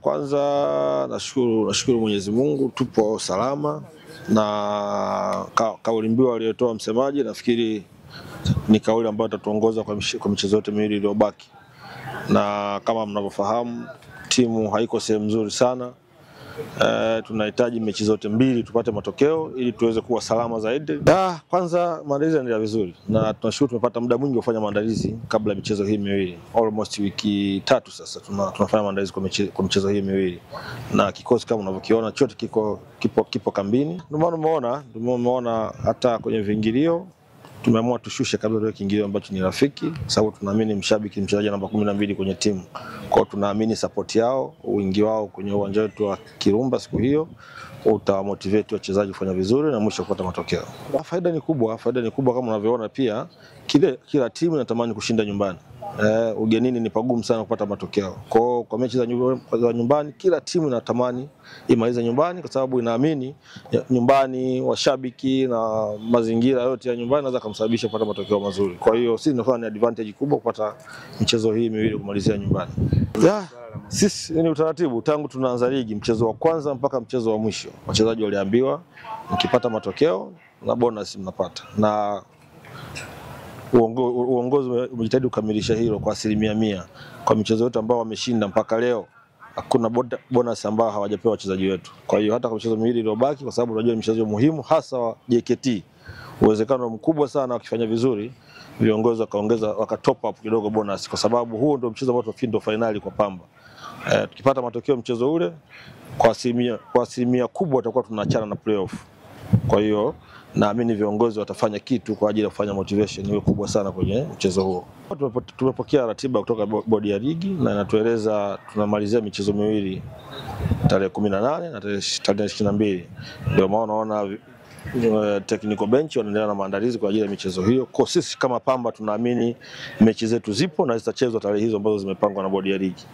Kwanza nashukuru Mwenyezi Mungu tupo salama, na kauli mbiu aliyotoa msemaji nafikiri ni kauli ambayo itatuongoza kwa michezo yote miwili iliyobaki. Na kama mnavyofahamu timu haiko sehemu nzuri sana. Tunahitaji mechi zote mbili tupate matokeo ili tuweze kuwa salama zaidi. Kwanza maandalizi yanaendelea vizuri na tunashukuru tumepata muda mwingi kufanya maandalizi kabla ya michezo hii miwili. Almost wiki 3 sasa tunafanya maandalizi kwa michezo hii miwili. Na kikosi kama unavyokiona chote kipo kambini. Ndio maana umeona hata kwenye viingilio tumeamua tushushe kabla ya kiingilio ambacho ni rafiki, sababu tunaamini mshabiki ni mchezaji namba 12 kwenye timu. Kwa hiyo tunaamini support yao, wingi wao kwenye uwanja wetu wa Kirumba siku hiyo utamotivate wachezaji kufanya vizuri na mwisho kupata matokeo. Faida ni kubwa kama unavyoona pia kila timu inatamani kushinda nyumbani. Ugenini ni pagumu sana kupata matokeo. Kwa mechi za nyumbani kila timu inatamani imalize nyumbani kwa sababu inaamini nyumbani washabiki na mazingira yote ya nyumbani naweza kumsababisha kupata matokeo mazuri. Kwa hiyo sisi tunaona ni advantage kubwa kupata michezo hii miwili kumalizia nyumbani. Sisi ni utaratibu tangu tunaanza ligi, mchezo wa kwanza mpaka mchezo wa mwisho wachezaji waliambiwa mkipata matokeo na bonus mnapata, na uongozi umejitahidi kukamilisha hilo kwa 100%. Kwa michezo yote ambao wameshinda mpaka leo hakuna bonus ambao hawajapewa wachezaji wetu. Kwa hiyo hata kwa michezo miwili iliyobaki, kwa sababu unajua michezo muhimu hasa wa JKT, uwezekano mkubwa sana wakifanya vizuri viongozi waka top up kidogo bonus, kwa sababu huo ndio mchezo ambao tunafindo finali kwa Pamba. Tukipata matokeo mchezo ule kwa asilimia kubwa tutakuwa tunaachana na playoff. Kwa hiyo naamini viongozi watafanya kitu kwa ajili ya kufanya motivation iwe kubwa sana kwenye mchezo huo. Tumepokea ratiba kutoka bodi ya ligi na inatueleza tunamalizia michezo miwili tarehe 18 na tarehe 22. Ndio maana unaona technical bench wanaendelea na maandalizi kwa ajili ya michezo hiyo. Kwa sisi kama Pamba tunaamini mechi zetu zipo na zitachezwa tarehe hizo ambazo zimepangwa na bodi ya ligi.